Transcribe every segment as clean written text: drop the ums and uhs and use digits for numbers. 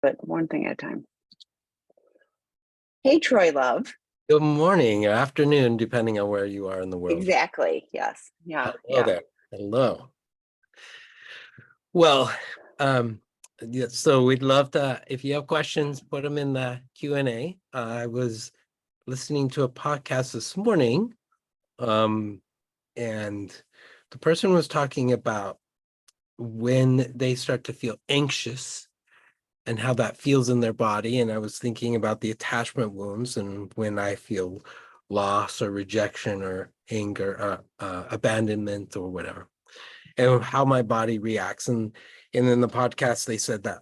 but one thing at a time. Hey, Troy Love. Good morning or afternoon, depending on where you are in the world. Exactly. Yes. Yeah. Hello Yeah. there. Hello. Well, yeah, so we'd love to, if you have questions, put them in the Q&A. I was listening to a podcast this morning, and the person was talking about when they start to feel anxious and how that feels in their body. And I was thinking about the attachment wounds and when I feel loss or rejection or anger, abandonment or whatever, and how my body reacts. And in the podcast, they said that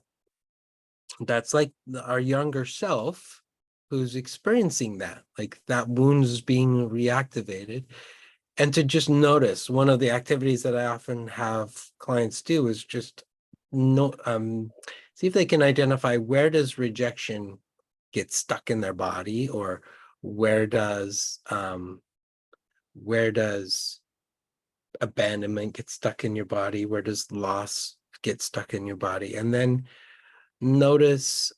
that's like our younger self who's experiencing that, like that wound is being reactivated. And to just notice, one of the activities that I often have clients do is just see if they can identify where does rejection get stuck in their body, or where does abandonment get stuck in your body, where does loss get stuck in your body, and then notice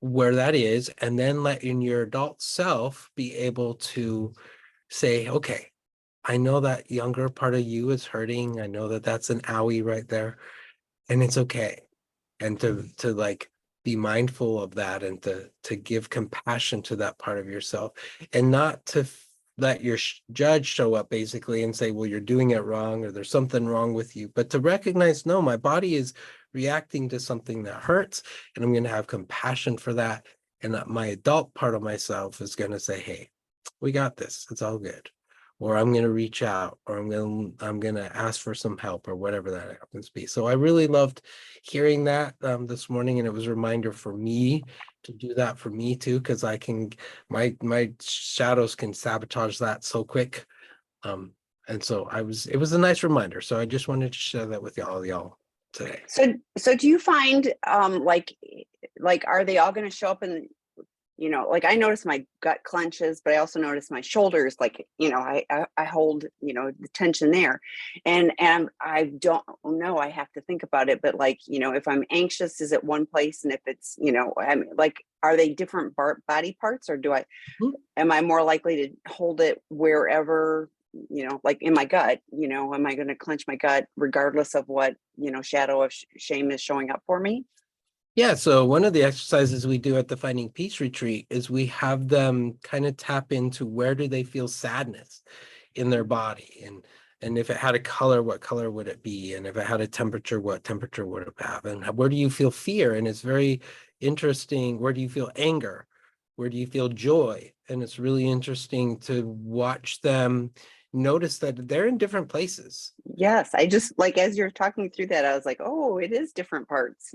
where that is, and then let in your adult self be able to say, okay, I know that younger part of you is hurting. I know that that's an owie right there, and it's okay. And to like be mindful of that, and to give compassion to that part of yourself, and not to let your judge show up basically and say, well, you're doing it wrong, or there's something wrong with you, but to recognize, no, my body is reacting to something that hurts, and I'm going to have compassion for that. And that my adult part of myself is going to say, hey, we got this. It's all good. Or I'm going to reach out, or I'm going to ask for some help, or whatever that happens to be. So I really loved hearing that this morning, and it was a reminder for me to do that for me too, because I can, my shadows can sabotage that so quick. And so it was a nice reminder. So I just wanted to share that with y'all today. So do you find like are they all going to show up in, like I notice my gut clenches, but I also notice my shoulders, like, I hold, the tension there. And I don't know, I have to think about it, but like, if I'm anxious, is it one place? And if it's, I mean, like, are they different body parts, or am I more likely to hold it wherever, like in my gut, am I going to clench my gut regardless of what, shadow of shame is showing up for me? Yeah, so one of the exercises we do at the Finding Peace retreat is we have them kind of tap into where do they feel sadness in their body, and if it had a color, what color would it be, and if it had a temperature, what temperature would it have, and where do you feel fear? And it's very interesting. Where do you feel anger? Where do you feel joy? And it's really interesting to watch them notice that they're in different places. Yes, I just, like, as you're talking through that, I was like, oh, it is different parts.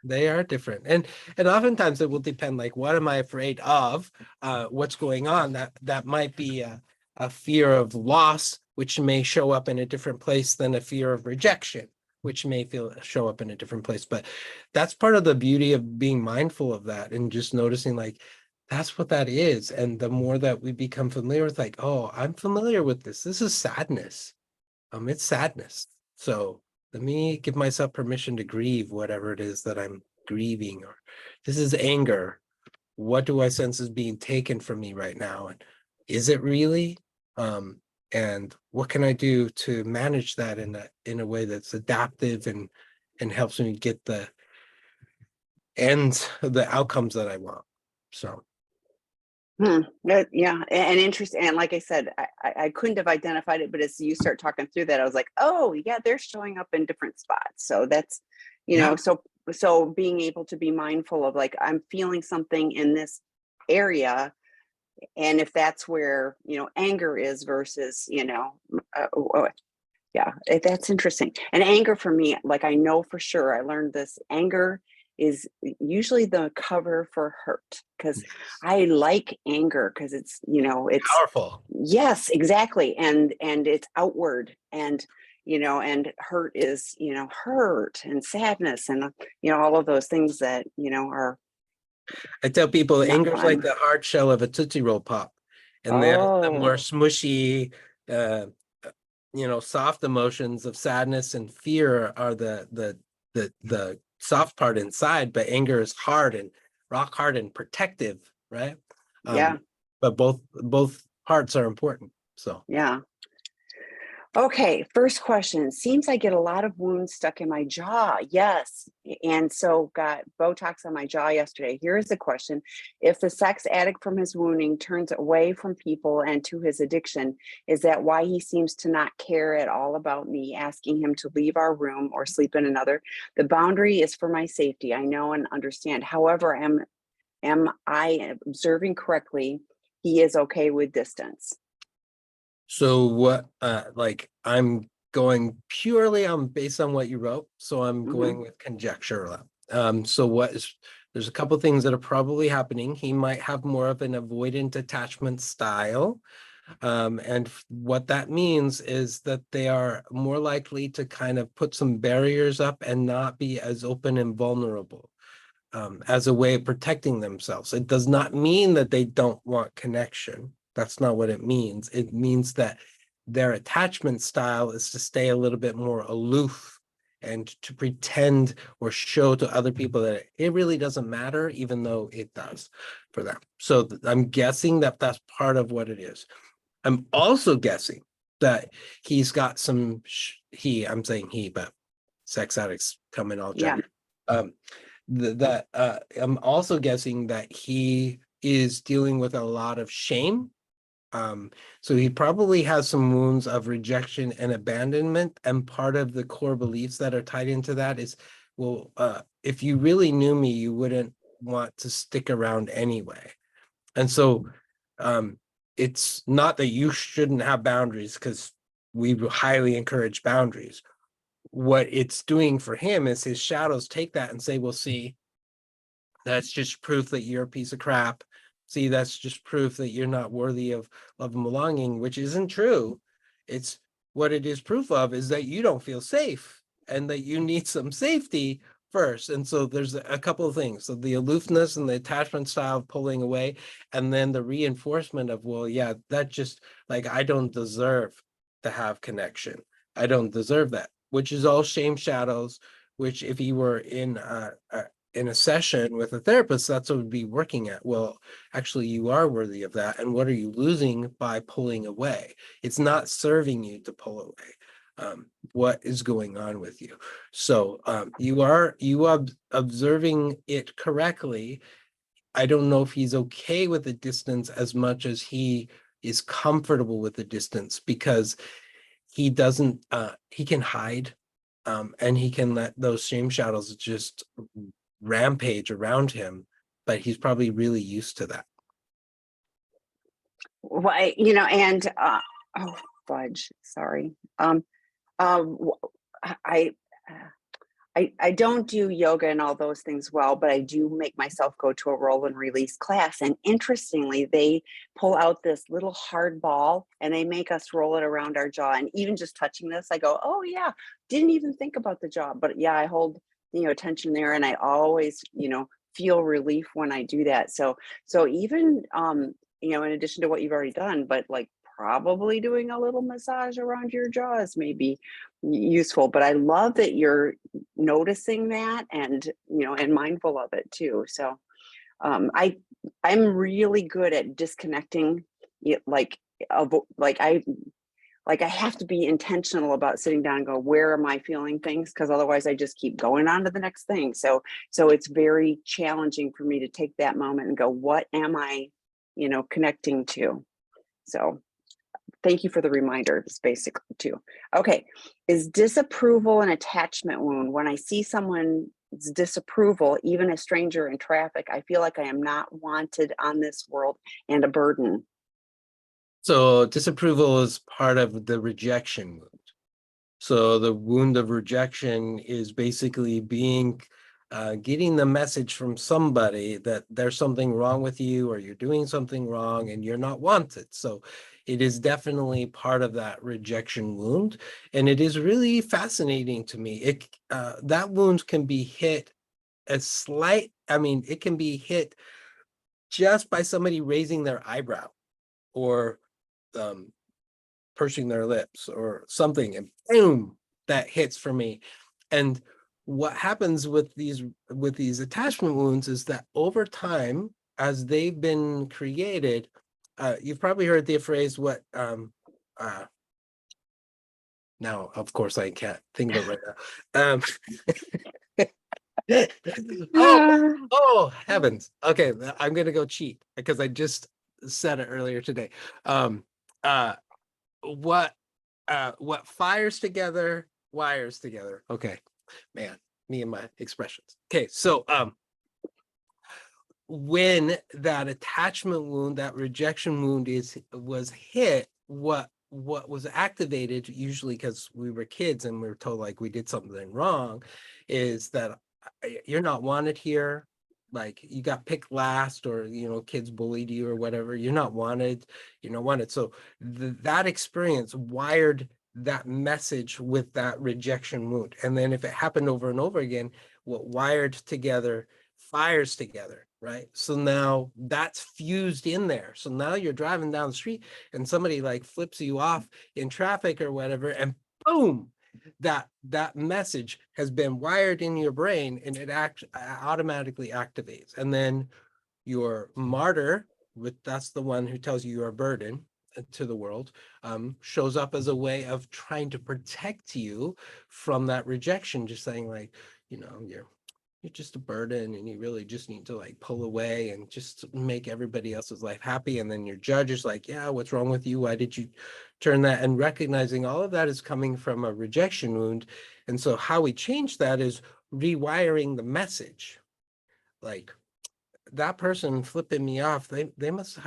They are different. And oftentimes it will depend, like, what am I afraid of? What's going on? That might be a fear of loss, which may show up in a different place than a fear of rejection, which may show up in a different place. But that's part of the beauty of being mindful of that, and just noticing, like, that's what that is. And the more that we become familiar with, like, oh, I'm familiar with this. This is sadness. It's sadness. So let me give myself permission to grieve whatever it is that I'm grieving. Or this is anger. What do I sense is being taken from me right now? And is it really? And what can I do to manage that in a way that's adaptive and helps me get the outcomes that I want. So Yeah, and interesting. And like I said, I couldn't have identified it, but as you start talking through that, I was like, oh yeah, they're showing up in different spots. So that's, yeah. So being able to be mindful of, like, I'm feeling something in this area, and if that's where, anger is versus, yeah, that's interesting. And anger for me, like, I know for sure, I learned this, anger is usually the cover for hurt, because I like anger because it's Powerful. yes, exactly, and it's outward, and and hurt is, hurt and sadness, and all of those things that are I tell people not anger is like fun. the hard shell of a Tootsie Roll Pop, and the more Oh, smushy, uh, soft emotions of sadness and fear are the soft part inside, but anger is hard and rock hard and protective, right? Yeah. But both parts are important. So Yeah. Okay, first question. Seems I get a lot of wounds stuck in my jaw. Yes. And so got Botox on my jaw yesterday. Here's the question. If the sex addict from his wounding turns away from people and to his addiction, is that why he seems to not care at all about me asking him to leave our room or sleep in another? The boundary is for my safety. I know and understand. However, am I observing correctly? He is okay with distance. So what, like, I'm going purely on based on what you wrote, so I'm going with conjecture. So there's a couple things that are probably happening. He might have more of an avoidant attachment style. And what that means is that they are more likely to kind of put some barriers up and not be as open and vulnerable, as a way of protecting themselves. It does not mean that they don't want connection. That's not what it means. It means that their attachment style is to stay a little bit more aloof and to pretend or show to other people that it really doesn't matter, even though it does for them. So I'm guessing that that's part of what it is. I'm also guessing that he's got some, I'm saying he, but sex addicts come in all Yeah. gender. That I'm also guessing that he is dealing with a lot of shame. So he probably has some wounds of rejection and abandonment. And part of the core beliefs that are tied into that is, well, if you really knew me, you wouldn't want to stick around anyway. And so it's not that you shouldn't have boundaries, because we highly encourage boundaries. What it's doing for him is his shadows take that and say, well, see, that's just proof that you're a piece of crap. See, that's just proof that you're not worthy of love and belonging, which isn't true. It's what it is proof of is that you don't feel safe and that you need some safety first. And so there's a couple of things. So the aloofness and the attachment style of pulling away, and then the reinforcement of, well, yeah, that just like, I don't deserve to have connection. I don't deserve that, which is all shame shadows, which if he were in a session with a therapist, that's what would be working at. Well, actually, you are worthy of that. And what are you losing by pulling away? It's not serving you to pull away. What is going on with you? So you are observing it correctly. I don't know if he's okay with the distance as much as he is comfortable with the distance, because he doesn't, he can hide, and he can let those shame shadows just rampage around him, but he's probably really used to that. Well, and oh fudge, sorry. W- I I don't do yoga and all those things well, but I do make myself go to a roll and release class. And interestingly, they pull out this little hard ball and they make us roll it around our jaw. And even just touching this, I go, oh yeah, didn't even think about the jaw. But yeah, I hold, attention there, and I always, feel relief when I do that. So even in addition to what you've already done, but like probably doing a little massage around your jaws may be useful. But I love that you're noticing that, and and mindful of it too. So I'm really good at disconnecting, like I have to be intentional about sitting down and go, where am I feeling things, because otherwise I just keep going on to the next thing. So it's very challenging for me to take that moment and go, what am I connecting to? So thank you for the reminder. It's basically too. Okay. Is disapproval an attachment wound? When I see someone's disapproval, even a stranger in traffic, I feel like I am not wanted on this world and a burden. So disapproval is part of the rejection wound. So the wound of rejection is basically getting the message from somebody that there's something wrong with you, or you're doing something wrong and you're not wanted. So it is definitely part of that rejection wound. And it is really fascinating to me. That wound can be hit it can be hit just by somebody raising their eyebrow, or pursing their lips or something, and boom, that hits for me. And what happens with these attachment wounds is that over time, as they've been created, you've probably heard the phrase now, of course, I can't think of it right now. Oh, heavens. Okay, I'm gonna go cheat because I just said it earlier today. Uh, what fires together, wires together. Okay, man, me and my expressions. Okay, so when that attachment wound, that rejection wound was hit, what was activated, usually because we were kids and we were told like we did something wrong, is that you're not wanted here. Like you got picked last, or kids bullied you or whatever. You're not wanted. You're not wanted. So that experience wired that message with that rejection wound. And then if it happened over and over again, what wired together fires together, right? So now that's fused in there. So now you're driving down the street and somebody like flips you off in traffic or whatever, and boom, that message has been wired in your brain, and it automatically activates. And then your martyr, that's the one who tells you you're a burden to the world, shows up as a way of trying to protect you from that rejection, just saying like, you're just a burden and you really just need to like pull away and just make everybody else's life happy. And then your judge is like, yeah, what's wrong with you? Why did you turn that? And recognizing all of that is coming from a rejection wound. And so how we change that is rewiring the message. Like, that person flipping me off, they must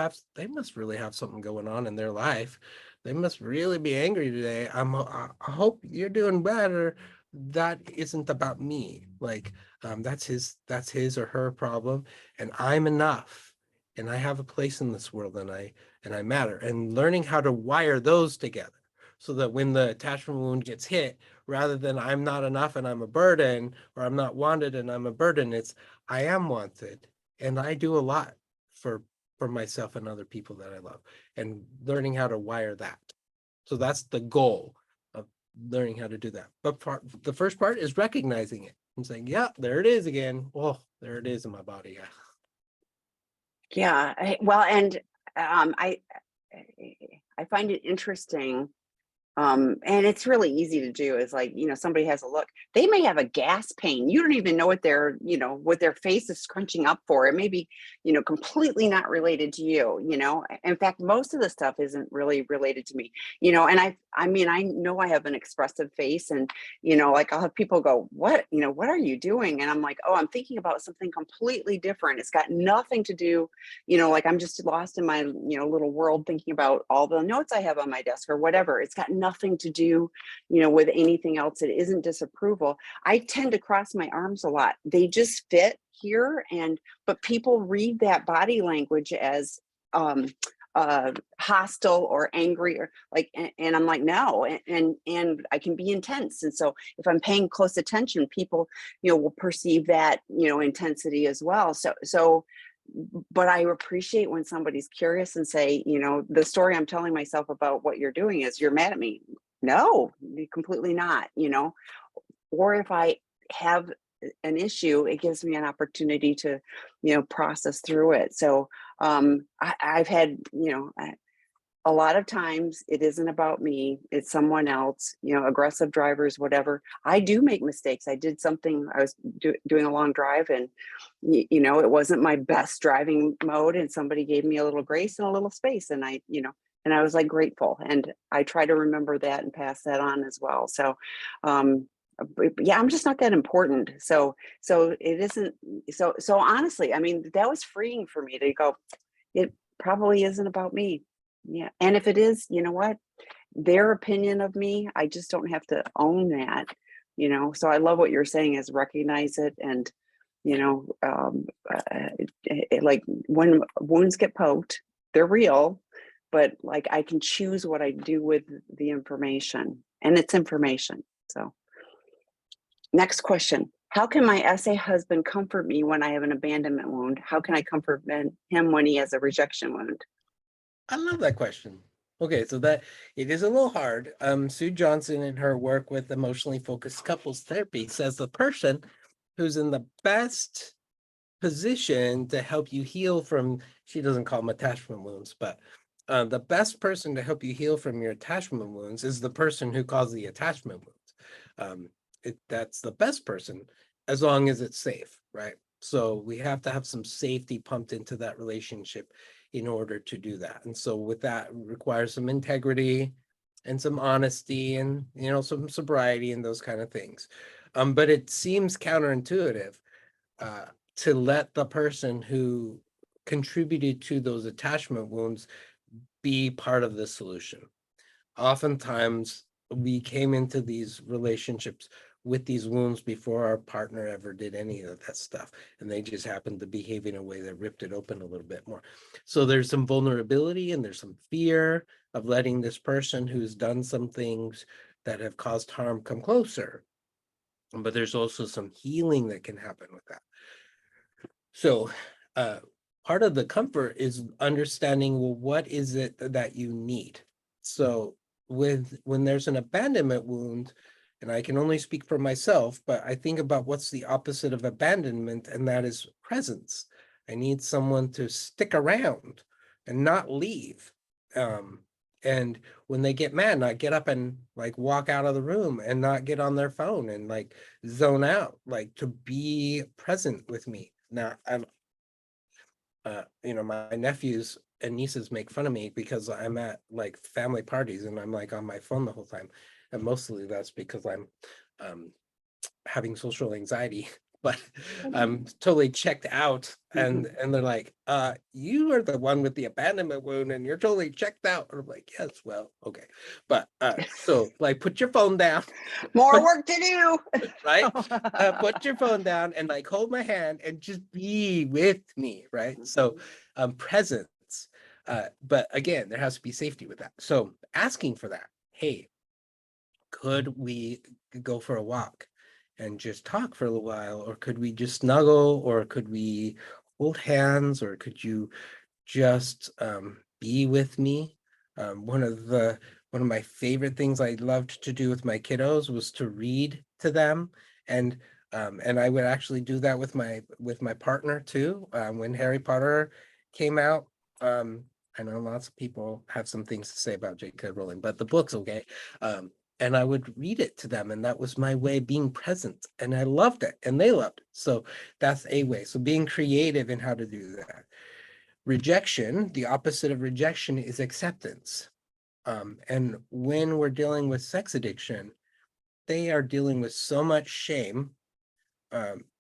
really have something going on in their life. They must really be angry today. I hope you're doing better. That isn't about me. Like, that's his or her problem, and I'm enough, and I have a place in this world, and I matter. And learning how to wire those together so that when the attachment wound gets hit, rather than I'm not enough and I'm a burden, or I'm not wanted and I'm a burden, it's I am wanted and I do a lot for myself and other people that I love, and learning how to wire that. So that's the goal of learning how to do that. But the first part is recognizing it and saying, yeah, there it is again. Oh, there it is in my body. Well, and I find it interesting. And it's really easy to do, is like, somebody has a look, they may have a gas pain. You don't even know what what their face is scrunching up for. It may be, completely not related to you, in fact, most of the stuff isn't really related to me, and I mean, I know I have an expressive face, and, like I'll have people go, what are you doing? And I'm like, oh, I'm thinking about something completely different. It's got nothing to do, like I'm just lost in my, little world thinking about all the notes I have on my desk or whatever. It's got nothing to do, with anything else. It isn't disapproval. I tend to cross my arms a lot. They just fit here. But people read that body language as hostile or angry, or like, and I'm like, no, and I can be intense. And so if I'm paying close attention, people, will perceive that, intensity as well. So but I appreciate when somebody's curious and say, the story I'm telling myself about what you're doing is you're mad at me. No, completely not, or if I have an issue, it gives me an opportunity to, process through it. So I've had, a lot of times it isn't about me, it's someone else, aggressive drivers, whatever. I do make mistakes. I did something, I was doing a long drive, and it wasn't my best driving mode, and somebody gave me a little grace and a little space, and I was like grateful, and I try to remember that and pass that on as well. So yeah, I'm just not that important. So it isn't, so honestly, I mean, that was freeing for me to go, it probably isn't about me. Yeah. And if it is, you know what, their opinion of me, I just don't have to own that, So I love what you're saying, is recognize it. And, like when wounds get poked, they're real, but like I can choose what I do with the information, and it's information. So next question. How can my SA husband comfort me when I have an abandonment wound? How can I comfort him when he has a rejection wound? I love that question. Okay, so that it is a little hard. Sue Johnson in her work with emotionally focused couples therapy says the person who's in the best position to help you heal from, she doesn't call them attachment wounds, but the best person to help you heal from your attachment wounds is the person who caused the attachment wounds. That's the best person as long as it's safe, right? So we have to have some safety pumped into that relationship in order to do that. And so with that requires some integrity and some honesty and, you know, some sobriety and those kind of things. But it seems counterintuitive uh, to let the person who contributed to those attachment wounds be part of the solution. Oftentimes, we came into these relationships with these wounds before our partner ever did any of that stuff, and they just happened to behave in a way that ripped it open a little bit more. So there's some vulnerability and there's some fear of letting this person who's done some things that have caused harm come closer. But there's also some healing that can happen with that. So uh, part of the comfort is understanding, well, what is it that you need? So when there's an abandonment wound, and I can only speak for myself, but I think about what's the opposite of abandonment, and that is presence. I need someone to stick around and not leave. And when they get mad, not get up and like walk out of the room and not get on their phone and like zone out, like to be present with me. Now, you know, my nephews and nieces make fun of me because I'm at like family parties and I'm like on my phone the whole time. And mostly that's because I'm um, having social anxiety, but I'm totally checked out. And they're like, you are the one with the abandonment wound and you're totally checked out. And I'm like, yes, well, okay. But so like put your phone down. More Put, work to do. right? Put your phone down and like hold my hand and just be with me, right? So presence. But again, there has to be safety with that. So asking for that, hey, could we go for a walk and just talk for a little while? Or could we just snuggle? Or could we hold hands? Or could you just be with me? One of my favorite things I loved to do with my kiddos was to read to them, and I would actually do that with my partner too. When Harry Potter came out, I know lots of people have some things to say about J.K. Rowling, but the book's okay. And I would read it to them, and that was my way of being present, and I loved it, and they loved it. So that's a way. So being creative in how to do that. Rejection, the opposite of rejection is acceptance. And when we're dealing with sex addiction, they are dealing with so much shame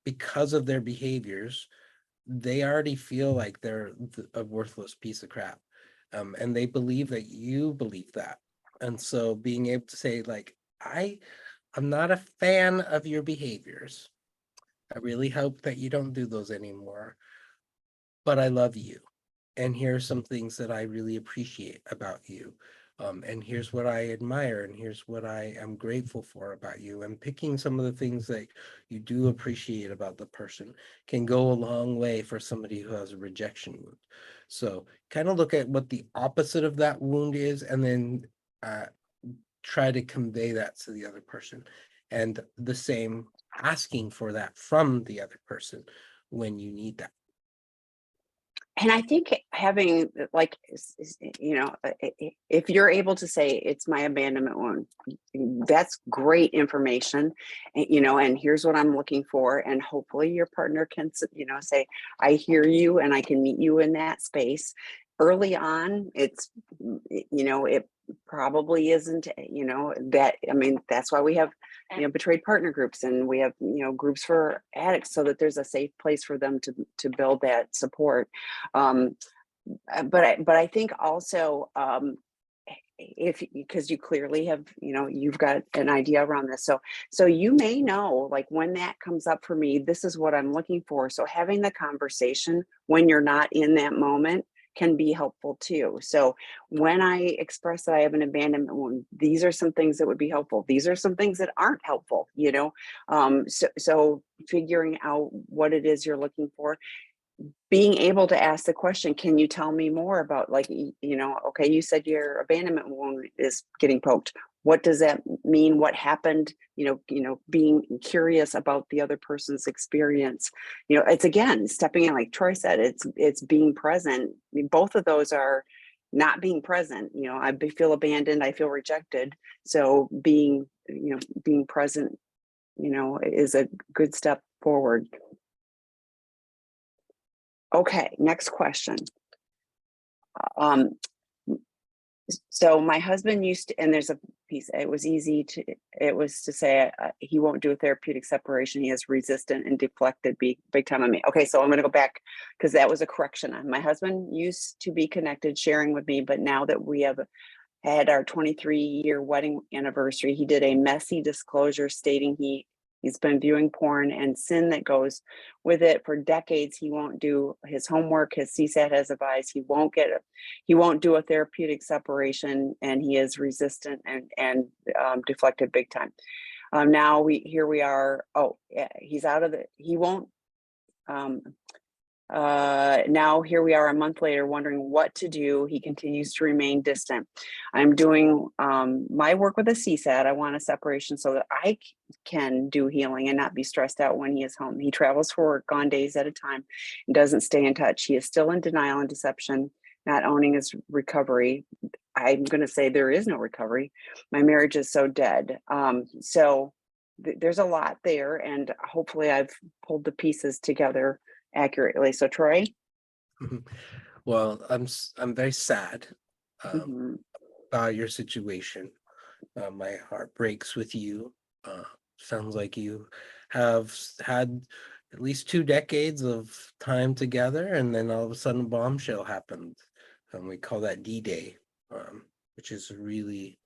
because of their behaviors. They already feel like they're a worthless piece of crap. And they believe that you believe that. And so being able to say, like, I'm not a fan of your behaviors. I really hope that you don't do those anymore, but I love you. And here's some things that I really appreciate about you. And here's what I admire, and here's what I am grateful for about you. And picking some of the things that you do appreciate about the person can go a long way for somebody who has a rejection wound. So kind of look at what the opposite of that wound is, and then uh, try to convey that to the other person. And the same, asking for that from the other person when you need that. And I think having like, if you're able to say it's my abandonment wound, that's great information, and here's what I'm looking for. And hopefully your partner can, say, I hear you and I can meet you in that space. Early on, it probably isn't, that, I mean, that's why we have, betrayed partner groups, and we have, groups for addicts, so that there's a safe place for them to build that support. um, but I think also, if, because you clearly have, you've got an idea around this, so you may know, like, when that comes up for me, this is what I'm looking for. So having the conversation when you're not in that moment can be helpful too. So when I express that I have an abandonment wound, these are some things that would be helpful. These are some things that aren't helpful. So figuring out what it is you're looking for. being able to ask the question, can you tell me more about, like, okay, you said your abandonment wound is getting poked. What does that mean? What happened? Being curious about the other person's experience. It's, again, stepping in, like Troy said, it's being present. I mean, both of those are not being present. I feel abandoned, I feel rejected. So being present, is a good step forward. Okay, next question. So my husband used to, and there's a piece, it was to say he won't do a therapeutic separation. He is resistant and deflected big time on me. Okay, so I'm going to go back because that was a correction. My husband used to be connected, sharing with me, but now that we have had our 23-year wedding anniversary, he did a messy disclosure stating he's been viewing porn and sin that goes with it for decades. He won't do his homework. His CSAT has advised he won't do a therapeutic separation, and he is resistant and deflected big time. Now here we are. Oh, yeah, he's out of the. He won't. Now here we are a month later, wondering what to do. He continues to remain distant. I'm doing my work with a CSAT. I want a separation so that I can do healing and not be stressed out when he is home. He travels for work on days at a time and doesn't stay in touch. He is still in denial and deception, not owning his recovery. I'm going to say there is no recovery. My marriage is so dead. So there's a lot there, and hopefully I've pulled the pieces together accurately. So Troy? Well, I'm very sad Mhm. about your situation. My heart breaks with you. Sounds like you have had at least 2 decades of time together, and then all of a sudden a bombshell happened. And we call that D-Day, which is really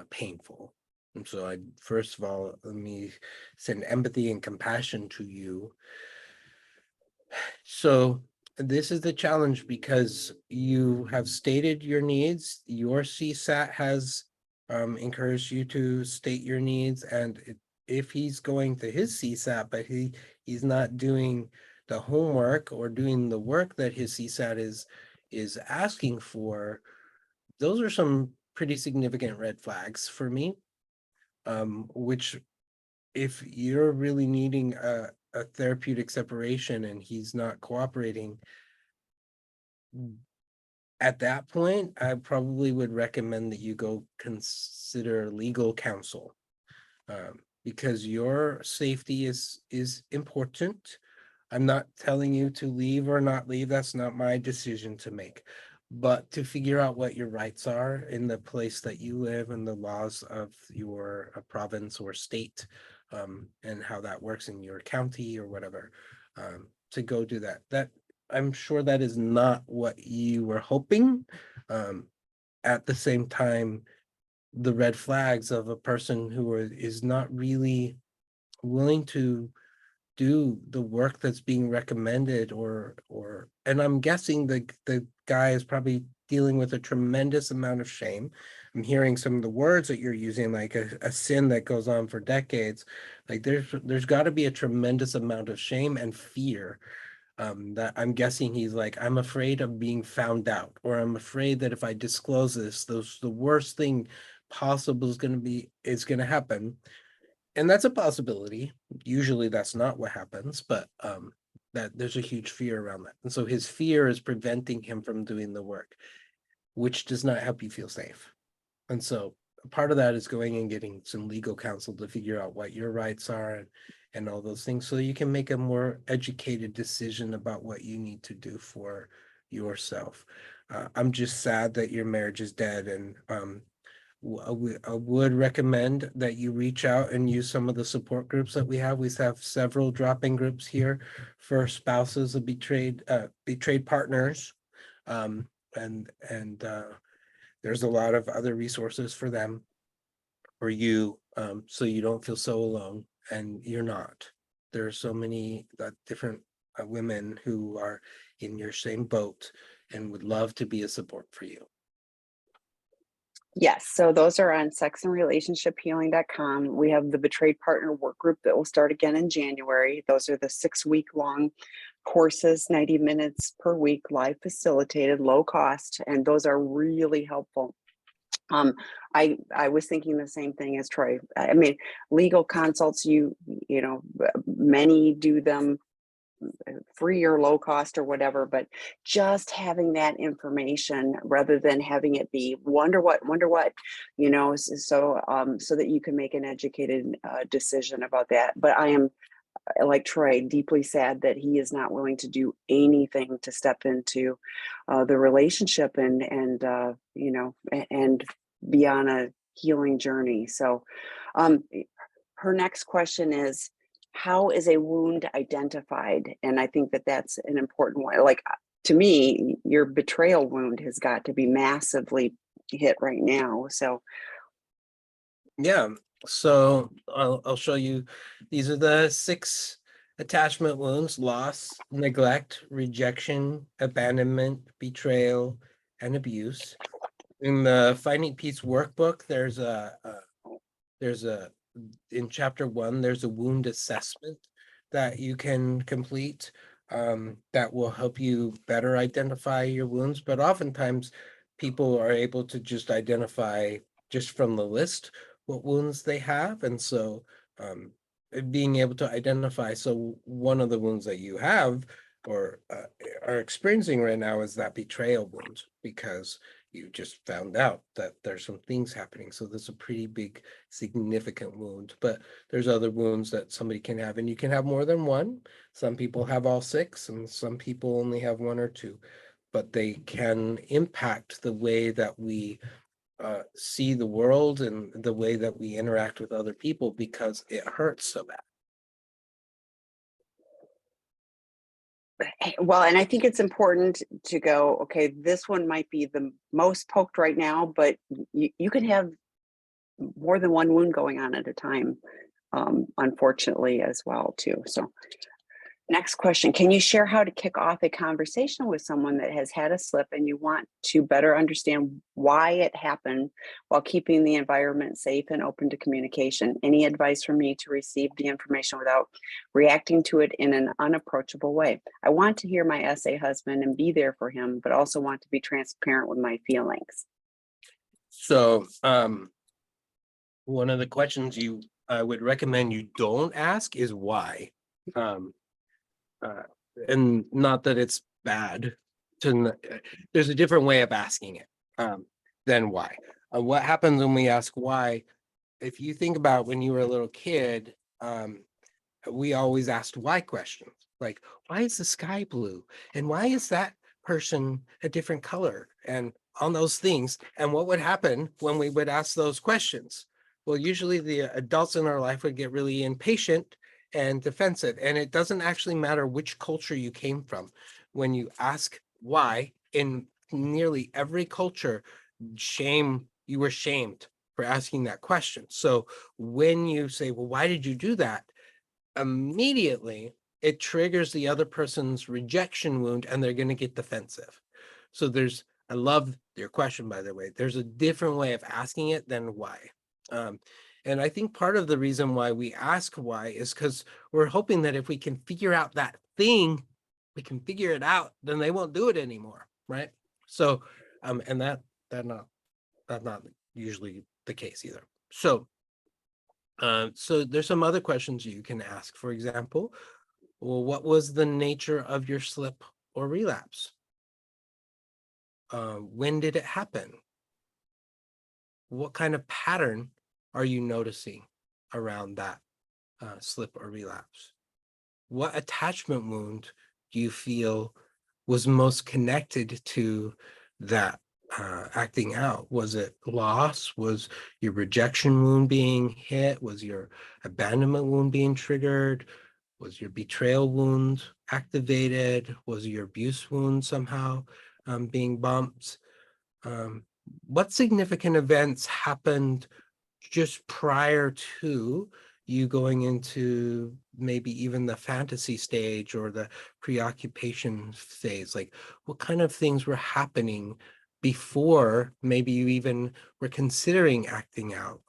painful. And so first of all, let me send empathy and compassion to you. So this is the challenge because you have stated your needs. Your CSAT has encouraged you to state your needs, and if he's going to his CSAT, but he's not doing the homework or doing the work that his CSAT is asking for, those are some pretty significant red flags for me. Which, if you're really needing a therapeutic separation and he's not cooperating, at that point, I probably would recommend that you go consider legal counsel, because your safety is important. I'm not telling you to leave or not leave. That's not my decision to make. But to figure out what your rights are in the place that you live and the laws of your province or state, and how that works in your county or whatever, to go do that. That I'm sure that is not what you were hoping. At the same time, the red flags of a person who is not really willing to do the work that's being recommended, and I'm guessing the guy is probably dealing with a tremendous amount of shame. I'm hearing some of the words that you're using, like a sin that goes on for decades. Like there's got to be a tremendous amount of shame and fear, that I'm guessing he's like, I'm afraid of being found out, or I'm afraid that if I disclose this, the worst thing possible is going to happen. And that's a possibility. Usually that's not what happens, but that there's a huge fear around that. And so his fear is preventing him from doing the work, which does not help you feel safe. And so part of that is going and getting some legal counsel to figure out what your rights are and all those things, so you can make a more educated decision about what you need to do for yourself. I'm just sad that your marriage is dead, and I would recommend that you reach out and use some of the support groups that we have. We have several drop-in groups here for spouses of betrayed partners. And there's a lot of other resources for them, for you, so you don't feel so alone, and you're not. There are so many different women who are in your same boat and would love to be a support for you. Yes, so those are on sexandrelationshiphealing.com. We have the Betrayed Partner Work Group that will start again in January. Those are the 6-week long courses, 90 minutes per week, live facilitated, low cost, and those are really helpful. I was thinking the same thing as Troy. I mean, legal consults, you know, many do them free or low cost or whatever, but just having that information rather than having it be wonder what, you know, so that you can make an educated decision about that. But I am, like Troy, deeply sad that he is not willing to do anything to step into the relationship and you know, and be on a healing journey. So her next question is, how is a wound identified? And I think that that's an important one. Like, to me, your betrayal wound has got to be massively hit right now. So Yeah, so I'll show you. These are the 6 attachment wounds: loss, neglect, rejection, abandonment, betrayal, and abuse. In the Finding Peace workbook, there's a in chapter 1, there's a wound assessment that you can complete that will help you better identify your wounds. But oftentimes people are able to just identify just from the list what wounds they have. And so being able to identify, so one of the wounds that you have or are experiencing right now is that betrayal wound, because you just found out that there's some things happening. So there's a pretty big, significant wound. But there's other wounds that somebody can have, and you can have more than one. Some people have all 6, and some people only have 1 or 2. But they can impact the way that we see the world and the way that we interact with other people, because it hurts so bad. well, and I think it's important to go, okay, this one might be the most poked right now, but you can have more than one wound going on at a time, unfortunately, as well, too. So next question, can you share how to kick off a conversation with someone that has had a slip and you want to better understand why it happened while keeping the environment safe and open to communication? Any advice from me to receive the information without reacting to it in an unapproachable way? I want to hear my essay husband and be there for him, but also want to be transparent with my feelings. So one of the questions I would recommend you don't ask is why. And not that it's bad there's a different way of asking it than why. What happens when we ask why? If you think about when you were a little kid, we always asked why questions, like, why is the sky blue? And why is that person a different color? And on those things. And what would happen when we would ask those questions? Well, usually the adults in our life would get really impatient and defensive. And it doesn't actually matter which culture you came from. When you ask why, in nearly every culture, you were shamed for asking that question. So when you say, well, why did you do that? Immediately it triggers the other person's rejection wound and they're going to get defensive. So I love your question, by the way. There's a different way of asking it than why. And I think part of the reason why we ask why is because we're hoping that if we can figure out that thing, we can figure it out, then they won't do it anymore, right? So, and that's not usually the case either. So there's some other questions you can ask. For example, well, what was the nature of your slip or relapse? When did it happen? What kind of pattern are you noticing around that slip or relapse? What attachment wound do you feel was most connected to that acting out? Was it loss? Was your rejection wound being hit? Was your abandonment wound being triggered? Was your betrayal wound activated? Was your abuse wound somehow being bumped? What significant events happened just prior to you going into maybe even the fantasy stage or the preoccupation phase? Like, what kind of things were happening before maybe you even were considering acting out.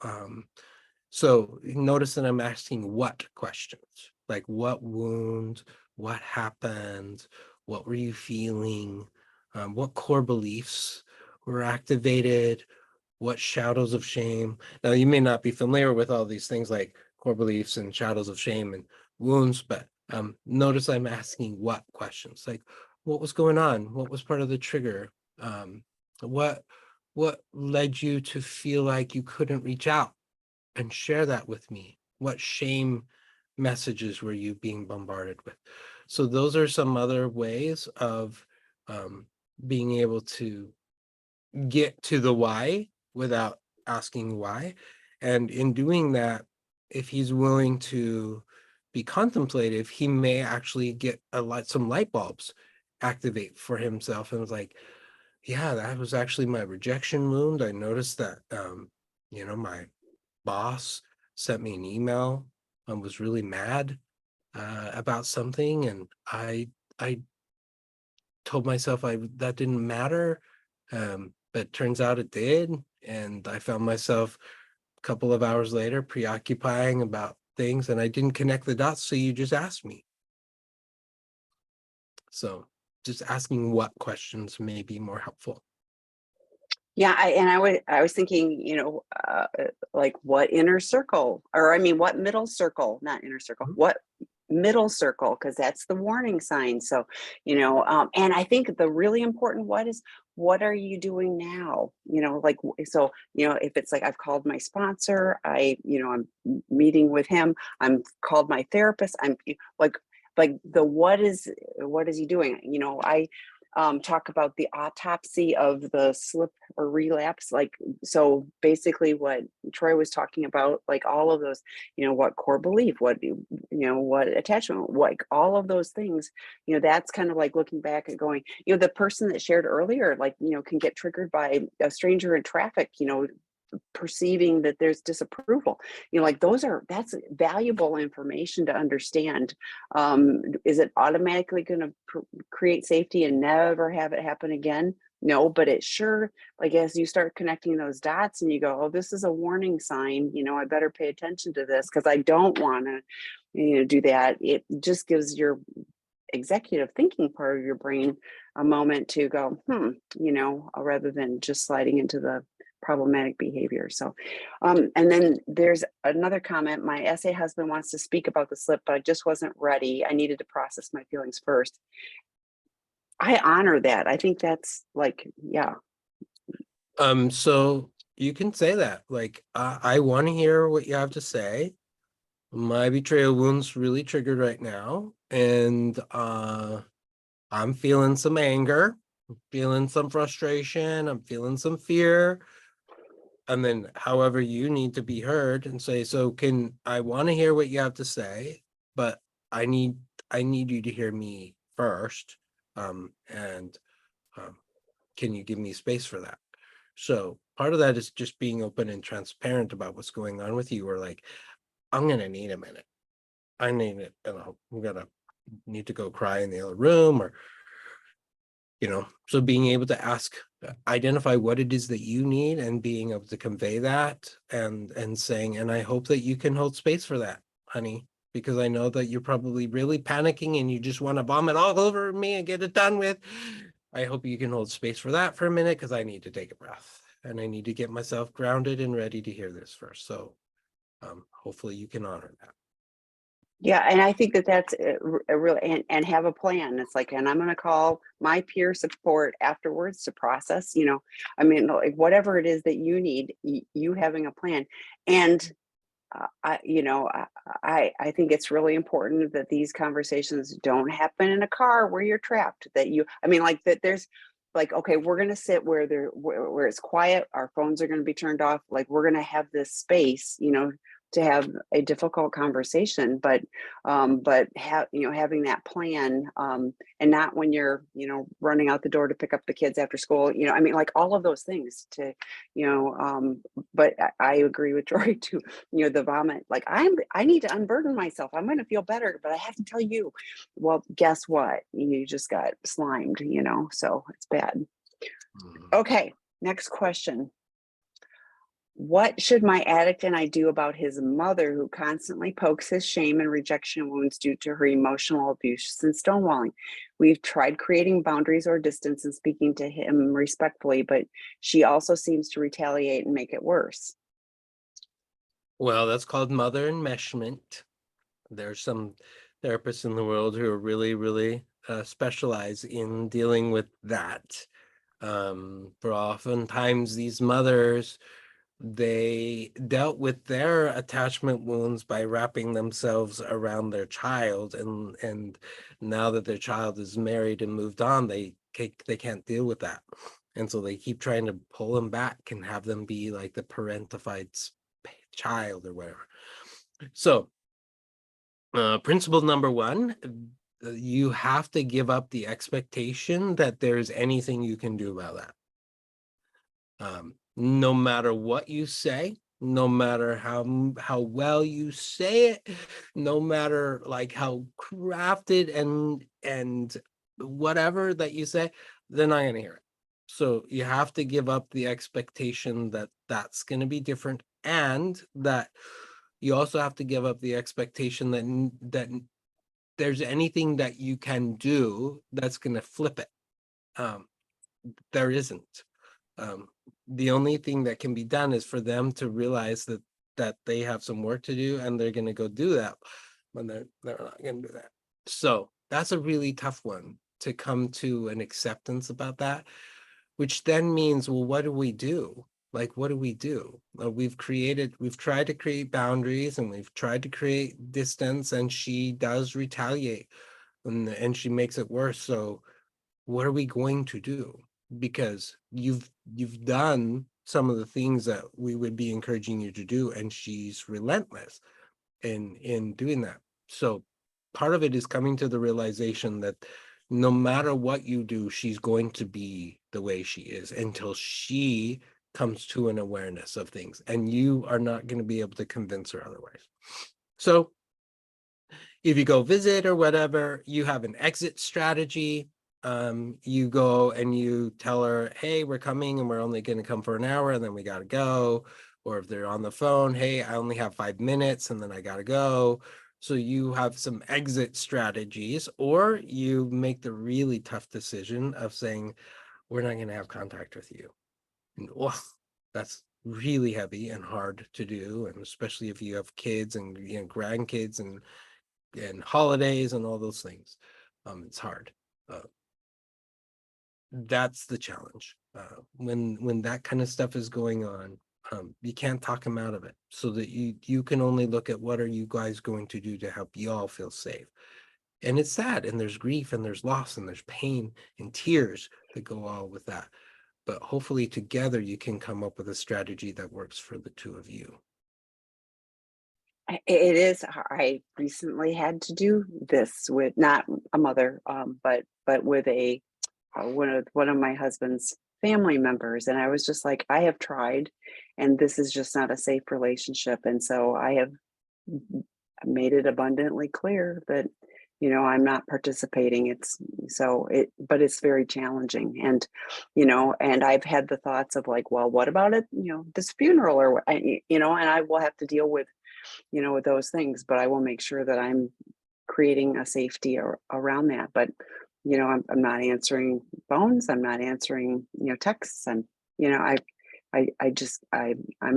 So notice that I'm asking what questions, like what wound, what happened, what were you feeling, what core beliefs were activated, what shadows of shame. Now, you may not be familiar with all these things like core beliefs and shadows of shame and wounds, but notice I'm asking what questions, like what was going on? What was part of the trigger? What led you to feel like you couldn't reach out and share that with me? What shame messages were you being bombarded with? So those are some other ways of being able to get to the why without asking why. And in doing that, if he's willing to be contemplative, he may actually get some light bulbs activate for himself. And it's like, yeah, that was actually my rejection wound. I noticed that, my boss sent me an email and was really mad about something. And I told myself that didn't matter. But it turns out it did. And I found myself a couple of hours later preoccupying about things, and I didn't connect the dots. So you just asked me. So just asking what questions may be more helpful. Yeah, I was thinking, like what inner circle, or I mean, what middle circle, not inner circle, what middle circle, because that's the warning sign. So, and I think the really important what is, what are you doing now? Like, so, if it's like I've called my sponsor, I'm meeting with him, I'm called my therapist, I'm like the what is he doing? I talk about the autopsy of the slip or relapse. Like, so basically what Troy was talking about, like all of those, what core belief, what attachment, like all of those things, that's kind of like looking back and going, the person that shared earlier, like, can get triggered by a stranger in traffic, perceiving that there's disapproval, like that's valuable information to understand. Is it automatically going to create safety and never have it happen again? No, but it sure, like as you start connecting those dots and you go, oh, this is a warning sign, I better pay attention to this because I don't want to do that. It just gives your executive thinking part of your brain a moment to go, rather than just sliding into the problematic behavior. So, and then there's another comment. My essay husband wants to speak about the slip, but I just wasn't ready. I needed to process my feelings first. I honor that. I think that's like, yeah. So you can say that, like, I want to hear what you have to say. My betrayal wound's really triggered right now, and I'm feeling some anger, I'm feeling some frustration, I'm feeling some fear. And then however you need to be heard and say, so I want to hear what you have to say, but I need you to hear me first. And can you give me space for that? So part of that is just being open and transparent about what's going on with you, or like, I'm gonna need a minute. I need it, and I'm gonna need to go cry in the other room, or so being able to identify what it is that you need, and being able to convey that, and saying, and I hope that you can hold space for that, honey, because I know that you're probably really panicking and you just want to vomit all over me and get it done with. I hope you can hold space for that for a minute, because I need to take a breath and I need to get myself grounded and ready to hear this first. So hopefully you can honor that. Yeah, and I think that's a real, and have a plan. It's like, and I'm going to call my peer support afterwards to process, I mean, like whatever it is that you need, you having a plan. And I think it's really important that these conversations don't happen in a car where you're trapped, like that there's like, okay, we're going to sit where it's quiet. Our phones are going to be turned off. Like we're going to have this space, to have a difficult conversation, but having that plan, and not when you're, running out the door to pick up the kids after school, I mean, like all of those things to, but I agree with Troy too, the vomit, like I need to unburden myself. I'm going to feel better, but I have to tell you, well, guess what? You just got slimed, so it's bad. Mhm. Okay, next question. What should my addict and I do about his mother who constantly pokes his shame and rejection wounds due to her emotional abuse and stonewalling? We've tried creating boundaries or distance and speaking to him respectfully, but she also seems to retaliate and make it worse. Well, that's called mother enmeshment. There's some therapists in the world who are really specialize in dealing with that. For oftentimes these mothers, they dealt with their attachment wounds by wrapping themselves around their child, and now that their child is married and moved on, they can't deal with that, and so they keep trying to pull them back and have them be like the parentified child or whatever. So principle number one, you have to give up the expectation that there's anything you can do about that. No matter what you say, no matter how well you say it, no matter like how crafted and whatever that you say, they're not gonna hear it. So you have to give up the expectation that that's going to be different, and that you also have to give up the expectation that there's anything that you can do that's going to flip it. There isn't. The only thing that can be done is for them to realize that they have some work to do, and they're going to go do that, but they're not going to do that. So that's a really tough one to come to an acceptance about that, which then means, well, what do we do? Like, what do we do? We've tried to create boundaries, and we've tried to create distance, and she does retaliate, and she makes it worse. So what are we going to do? Because you've done some of the things that we would be encouraging you to do, and she's relentless in doing that. So part of it is coming to the realization that no matter what you do, she's going to be the way she is until she comes to an awareness of things, and you are not going to be able to convince her otherwise. So if you go visit or whatever, you have an exit strategy. You go and you tell her, hey, we're coming and we're only going to come for an hour and then we got to go. Or if they're on the phone, hey, I only have 5 minutes and then I got to go. So you have some exit strategies, or you make the really tough decision of saying, we're not going to have contact with you. And that's really heavy and hard to do. And especially if you have kids and grandkids and holidays and all those things. It's hard. That's the challenge. When that kind of stuff is going on, you can't talk them out of it, so that you can only look at what are you guys going to do to help you all feel safe. And it's sad, and there's grief, and there's loss, and there's pain and tears that go all with that. But hopefully together you can come up with a strategy that works for the two of you. It is. I recently had to do this with not a mother, but with a one of my husband's family members, and I was just like, I have tried, and this is just not a safe relationship, and so I have made it abundantly clear that I'm not participating. But it's very challenging, and and I've had the thoughts of like, well, what about it? This funeral, or and I will have to deal with with those things, but I will make sure that I'm creating a safety around that. But I'm not answering phones. I'm not answering texts. I'm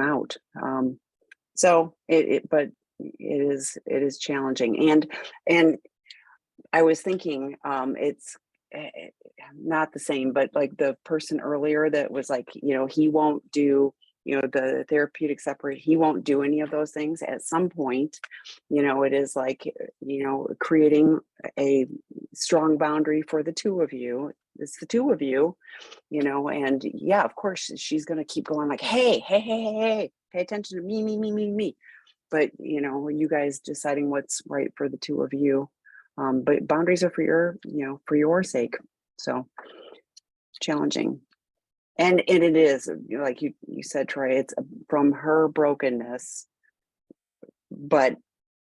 out. So but it is challenging, and I was thinking, it's not the same, but like the person earlier that was like, he won't do, the therapeutic separate, he won't do any of those things. At some point, it is like, creating a strong boundary for the two of you. It's the two of you, and yeah, of course, she's going to keep going like, hey, pay attention to me. But, you guys deciding what's right for the two of you. But boundaries are for your sake. So challenging. And it is, like you said, Troy, it's from her brokenness. But,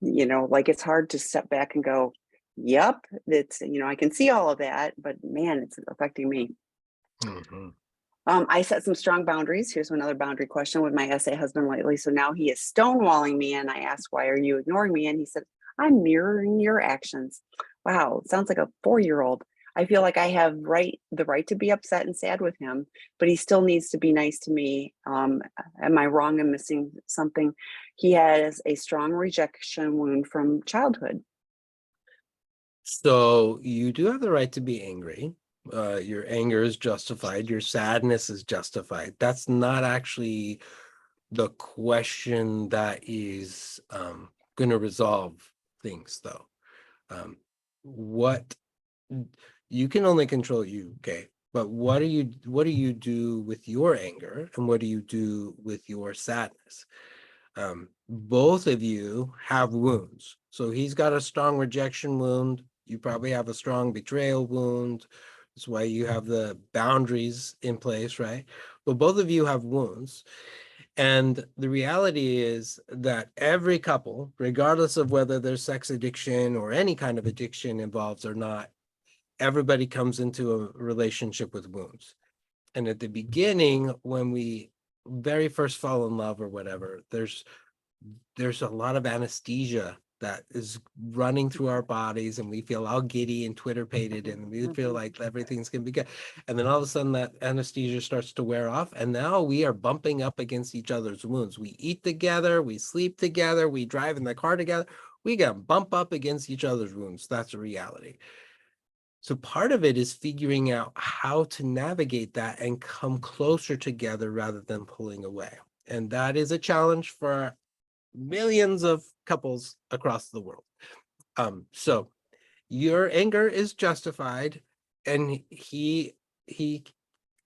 like it's hard to step back and go, yep, it's, I can see all of that, but man, it's affecting me. Mhm. I set some strong boundaries. Here's another boundary question with my essay husband lately. So now he is stonewalling me, and I asked, "Why are you ignoring me?" And he said, "I'm mirroring your actions." Wow, sounds like a 4-year-old. I feel like I have the right to be upset and sad with him, but he still needs to be nice to me. Am I wrong in missing something? He has a strong rejection wound from childhood. So you do have the right to be angry. Your anger is justified. Your sadness is justified. That's not actually the question that is going to resolve things, though. What you can only control you, okay? But what do you do with your anger, and what do you do with your sadness? Both of you have wounds. So he's got a strong rejection wound. You probably have a strong betrayal wound. That's why you have the boundaries in place, right? But both of you have wounds. And the reality is that every couple, regardless of whether there's sex addiction or any kind of addiction involved or not, everybody comes into a relationship with wounds. And at the beginning, when we very first fall in love or whatever, there's a lot of anesthesia that is running through our bodies, and we feel all giddy and twitter-pated, and we feel like everything's gonna be good. And then all of a sudden that anesthesia starts to wear off, and now we are bumping up against each other's wounds. We eat together, we sleep together, we drive in the car together. We got to bump up against each other's wounds. That's a reality. So part of it is figuring out how to navigate that and come closer together rather than pulling away. And that is a challenge for millions of couples across the world. So your anger is justified, and he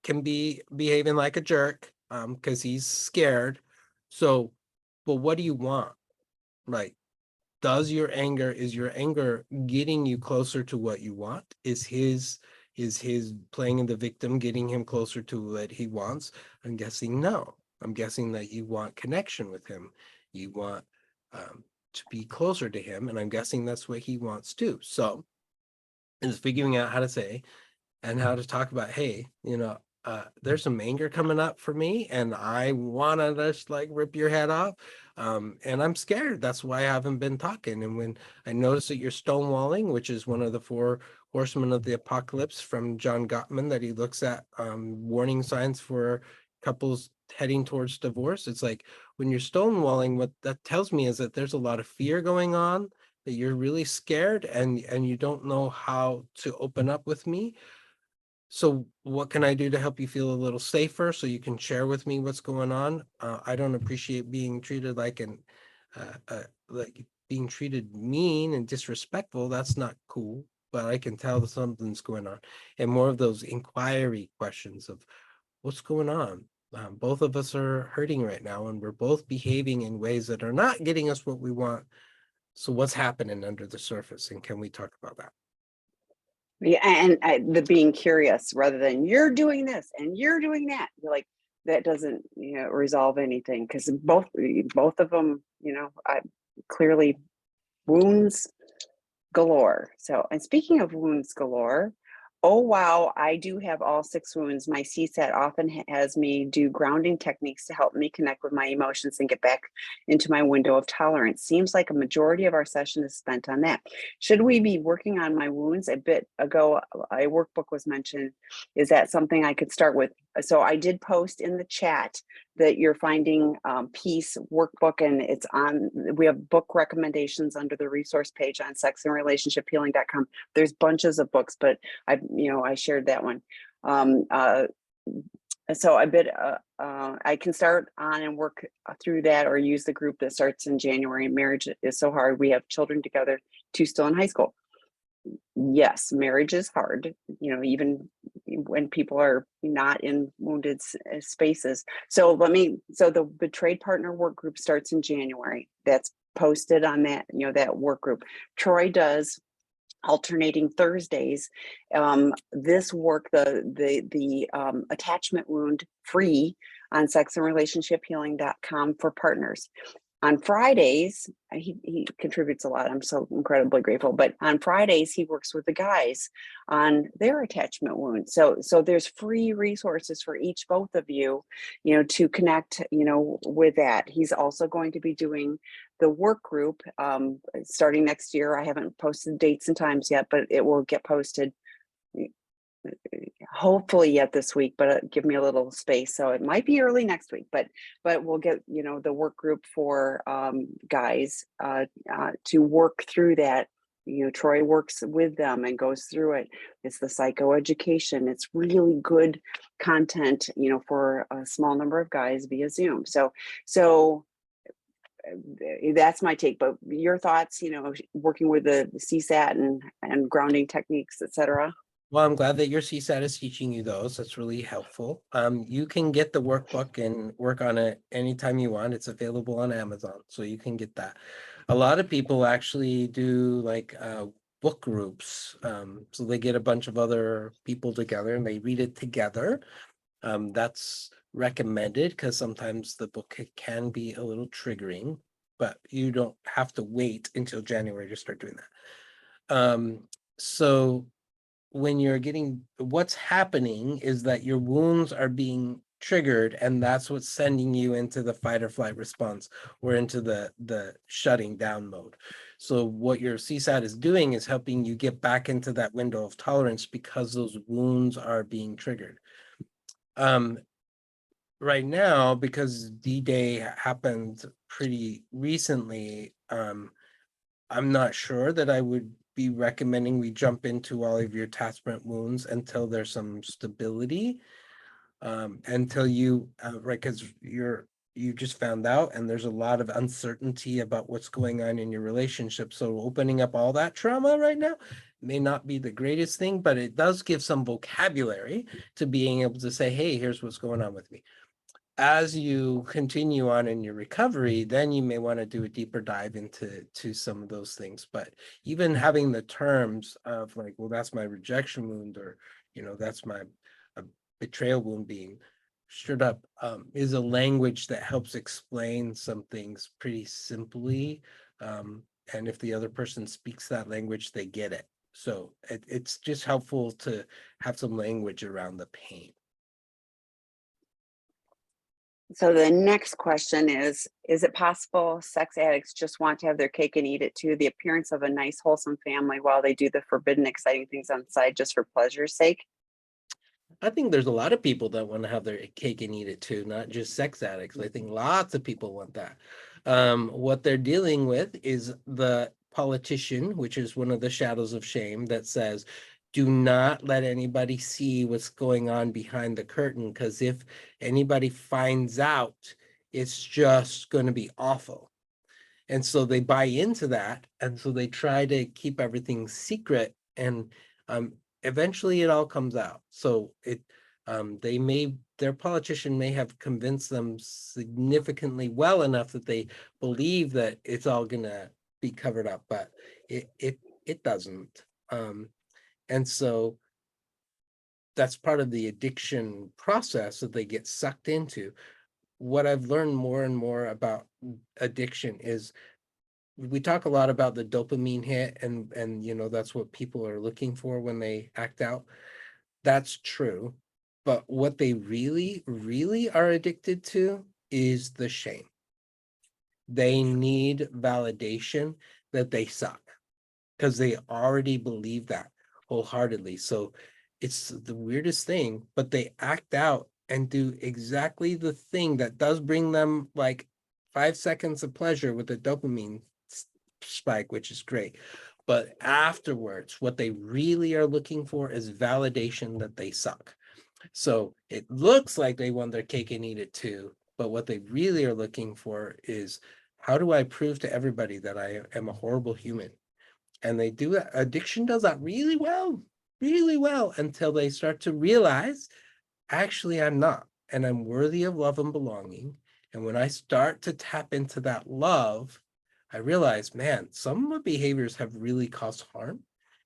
can be behaving like a jerk because he's scared. So, but what do you want? Like, is your anger getting you closer to what you want? Is his playing the victim getting him closer to what he wants? I'm guessing no. I'm guessing that you want connection with him. You want to be closer to him, and I'm guessing that's what he wants too. So it's figuring out how to say and how to talk about, hey, there's some anger coming up for me, and I want to just like rip your head off. And I'm scared. That's why I haven't been talking. And when I notice that you're stonewalling, which is one of the 4 horsemen of the apocalypse from John Gottman, that he looks at warning signs for couples heading towards divorce. It's like when you're stonewalling, what that tells me is that there's a lot of fear going on, that you're really scared, and you don't know how to open up with me. So what can I do to help you feel a little safer so you can share with me what's going on? I don't appreciate being treated like being treated mean and disrespectful. That's not cool, but I can tell that something's going on. And more of those inquiry questions of what's going on. Both of us are hurting right now, and we're both behaving in ways that are not getting us what we want. So what's happening under the surface, and can we talk about that? Yeah, and the being curious rather than you're doing this and you're doing that. You're like, that doesn't, resolve anything, because both of them, I clearly wounds galore. So, and speaking of wounds galore, oh wow, I do have all 6 wounds. My CSAT often has me do grounding techniques to help me connect with my emotions and get back into my window of tolerance. Seems like a majority of our session is spent on that. Should we be working on my wounds? A bit ago, a workbook was mentioned. Is that something I could start with? So I did post in the chat that you're finding peace workbook, and we have book recommendations under the resource page on sexandrelationshiphealing.com. There's bunches of books, but I shared that one. So I can start on and work through that, or use the group that starts in January. Marriage is so hard. We have children together, 2 still in high school. Yes, marriage is hard, even when people are not in wounded spaces. So the betrayed partner work group starts in January. That's posted on that work group. Troy does alternating Thursdays. This work, the attachment wound free on sexandrelationshiphealing.com for partners. on Fridays, he contributes a lot. I'm so incredibly grateful. But on Fridays, he works with the guys on their attachment wounds. So there's free resources for both of you, to connect, with that. He's also going to be doing the work group starting next year. I haven't posted dates and times yet, but it will get posted hopefully yet this week, but give me a little space. So it might be early next week, but we'll get, the work group for guys to work through that. Troy works with them and goes through it. It's the psychoeducation. It's really good content, for a small number of guys via Zoom. So that's my take. But your thoughts, working with the CSAT and grounding techniques, etc. Well, I'm glad that your CSAT is teaching you those. That's really helpful. You can get the workbook and work on it anytime you want. It's available on Amazon, so you can get that. A lot of people actually do like book groups. So they get a bunch of other people together and they read it together. That's recommended because sometimes the book can be a little triggering, but you don't have to wait until January to start doing that. So when you're what's happening is that your wounds are being triggered, and that's what's sending you into the fight or flight response or into the shutting down mode. So what your CSAT is doing is helping you get back into that window of tolerance because those wounds are being triggered. Right now, because D-Day happened pretty recently, I'm not sure that I would be recommending we jump into all of your attachment wounds until there's some stability. Until you, right, because you just found out and there's a lot of uncertainty about what's going on in your relationship. So opening up all that trauma right now may not be the greatest thing, but it does give some vocabulary to being able to say, hey, here's what's going on with me. As you continue on in your recovery, then you may want to do a deeper dive into some of those things. But even having the terms of like, well, that's my rejection wound, or, that's my betrayal wound being stirred up, is a language that helps explain some things pretty simply. And if the other person speaks that language, they get it. So it's just helpful to have some language around the pain. So the next question is it possible sex addicts just want to have their cake and eat it too? The appearance of a nice, wholesome family while they do the forbidden, exciting things on the side just for pleasure's sake? I think there's a lot of people that want to have their cake and eat it too, not just sex addicts. I think lots of people want that. What they're dealing with is the politician, which is one of the shadows of shame, that says, do not let anybody see what's going on behind the curtain, because if anybody finds out, it's just going to be awful. And so they buy into that. And so they try to keep everything secret. And eventually it all comes out. So their politician may have convinced them significantly well enough that they believe that it's all gonna be covered up, but it doesn't. And so that's part of the addiction process that they get sucked into. What I've learned more and more about addiction is we talk a lot about the dopamine hit, and that's what people are looking for when they act out. That's true, but what they really really are addicted to is the shame. They need validation that they suck because they already believe that wholeheartedly. So it's the weirdest thing, but they act out and do exactly the thing that does bring them like 5 seconds of pleasure with a dopamine spike, which is great. But afterwards, what they really are looking for is validation that they suck. So it looks like they want their cake and eat it too, but what they really are looking for is, how do I prove to everybody that I am a horrible human? And they do that. Addiction does that really well, until they start to realize, actually, I'm not, and I'm worthy of love and belonging. And when I start to tap into that love, I realize, man, some of my behaviors have really caused harm.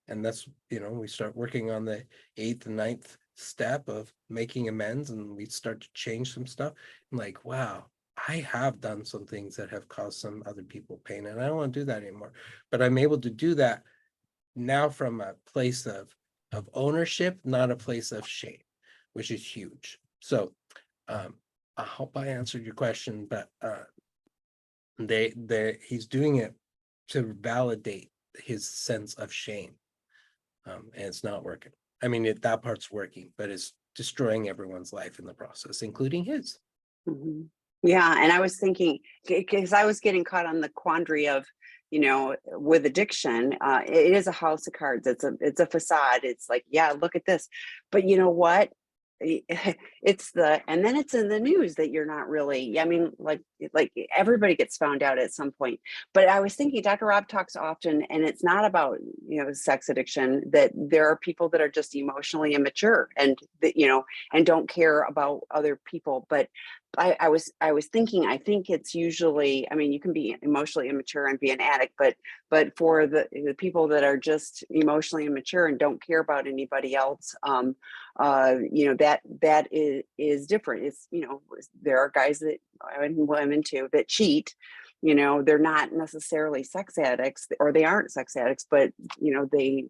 And that's, we start working on the 8th and 9th step of making amends, and we start to change some stuff. I'm like, wow, I have done some things that have caused some other people pain, and I don't want to do that anymore. But I'm able to do that now from a place of ownership, not a place of shame, which is huge. So I hope I answered your question, but he's doing it to validate his sense of shame. And it's not working. I mean, that part's working, but it's destroying everyone's life in the process, including his. Mhm. Yeah, and I was thinking, because I was getting caught on the quandary of, with addiction, it is a house of cards. It's a facade. It's like, yeah, look at this, but you know what? And then it's in the news that you're not really. I mean, like everybody gets found out at some point. But I was thinking, Dr. Rob talks often, and it's not about sex addiction. That there are people that are just emotionally immature, and that and don't care about other people, but I was thinking, I think it's usually, I mean, you can be emotionally immature and be an addict, but for the people that are just emotionally immature and don't care about anybody else, that is different. It's, there are guys that, and women too, that cheat. They're not necessarily sex addicts, or they aren't sex addicts, but they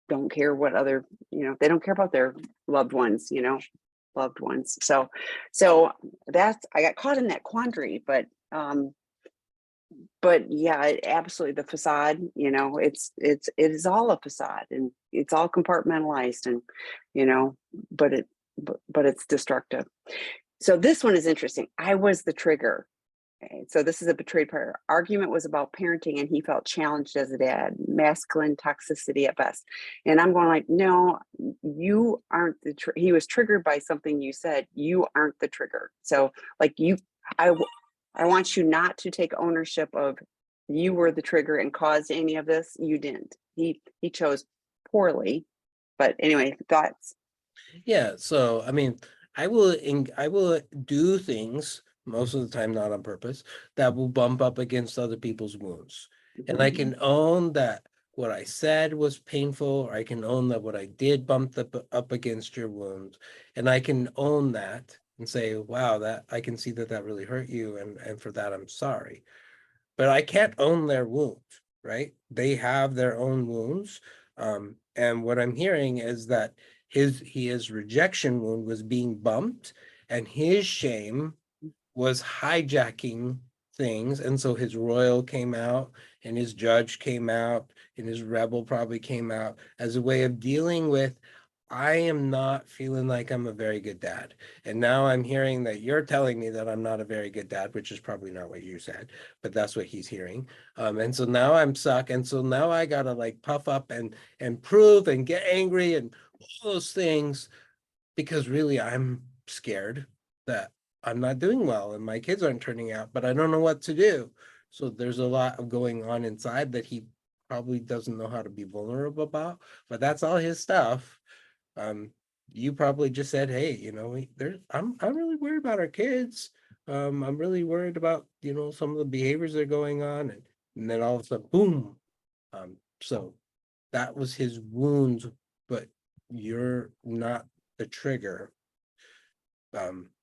don't care what other, they don't care about their loved ones, so that's, I got caught in that quandary, but yeah, absolutely, the facade, it is all a facade, and it's all compartmentalized, and but it's destructive. So this one is interesting. I was the trigger. Okay, so this is a betrayed partner. Argument was about parenting, and he felt challenged as a dad, masculine toxicity at best. And I'm going like, no, you aren't he was triggered by something you said. You aren't the trigger. So like I, I want you not to take ownership of, you were the trigger and caused any of this. You didn't. He chose poorly. But anyway, thoughts? Yeah. So, I mean, I will do things most of the time, not on purpose, that will bump up against other people's wounds. And I can own that what I said was painful, or I can own that what I did bumped up against your wound. And I can own that and say, wow, that I can see that really hurt you. And for that, I'm sorry. But I can't own their wounds, right? They have their own wounds. And what I'm hearing is that his rejection wound was being bumped, and his shame was hijacking things. And so his royal came out, and his judge came out, and his rebel probably came out as a way of dealing with, I am not feeling like I'm a very good dad. And now I'm hearing that you're telling me that I'm not a very good dad, which is probably not what you said, but that's what he's hearing. And so now I'm stuck. And so now I gotta like puff up and prove and get angry and all those things, because really I'm scared that I'm not doing well and my kids aren't turning out, but I don't know what to do. So there's a lot of going on inside that he probably doesn't know how to be vulnerable about, but that's all his stuff. You probably just said, hey, I'm really worried about our kids. I'm really worried about, some of the behaviors that are going on, and then all of a sudden, boom. So that was his wounds, but you're not the trigger.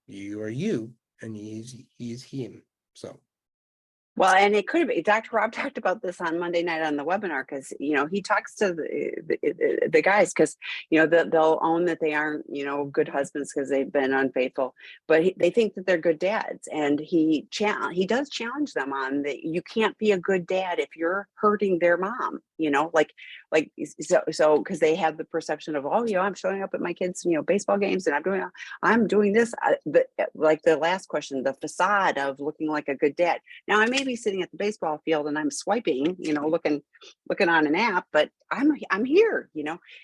You are you, and he's him. So Well, and it could have been, Dr. Rob talked about this on Monday night on the webinar, because, he talks to the guys, because, they'll own that they aren't, good husbands because they've been unfaithful, but they think that they're good dads. And he does challenge them on that. You can't be a good dad if you're hurting their mom, so because they have the perception of, oh, I'm showing up at my kids, baseball games, and I'm doing this. Like the last question, the facade of looking like a good dad. Now I may be sitting at the baseball field and I'm swiping, looking on an app, but I'm here,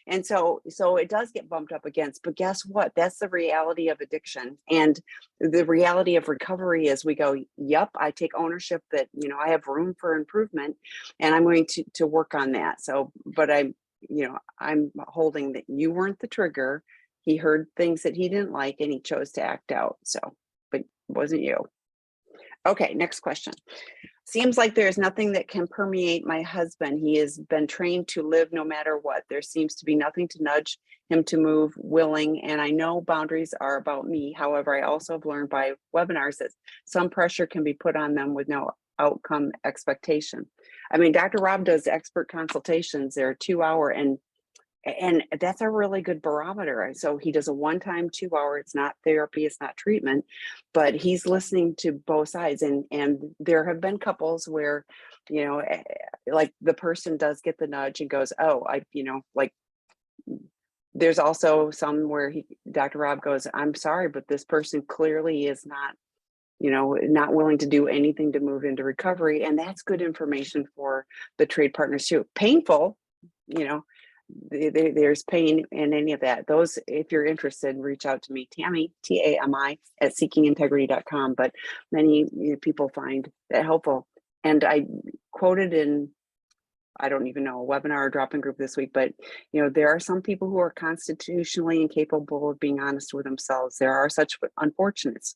and so it does get bumped up against. But guess what? That's the reality of addiction, and the reality of recovery is we go, yep, I take ownership that I have room for improvement, and I'm going to work on that. So, but I'm holding that you weren't the trigger. He heard things that he didn't like, and he chose to act out. So, but it wasn't you. Okay, next question. Seems like there's nothing that can permeate my husband. He has been trained to live no matter what. There seems to be nothing to nudge him to move willing. And I know boundaries are about me. However, I also have learned by webinars that some pressure can be put on them with no outcome expectation. I mean, Dr. Rob does expert consultations. They're 2 hour, and that's a really good barometer. So he does a one-time 2 hour. It's not therapy, it's not treatment, but he's listening to both sides. And there have been couples where, like the person does get the nudge and goes, oh, like there's also some where Dr. Rob goes, I'm sorry, but this person clearly is not, not willing to do anything to move into recovery. And that's good information for the trade partners too. Painful, you know, there's pain in any of that. Those, if you're interested, reach out to me, Tammy, Tami at seekingintegrity.com. But many people find that helpful. And I quoted in, I don't even know, a webinar or drop-in group this week, but there are some people who are constitutionally incapable of being honest with themselves. There are such unfortunates.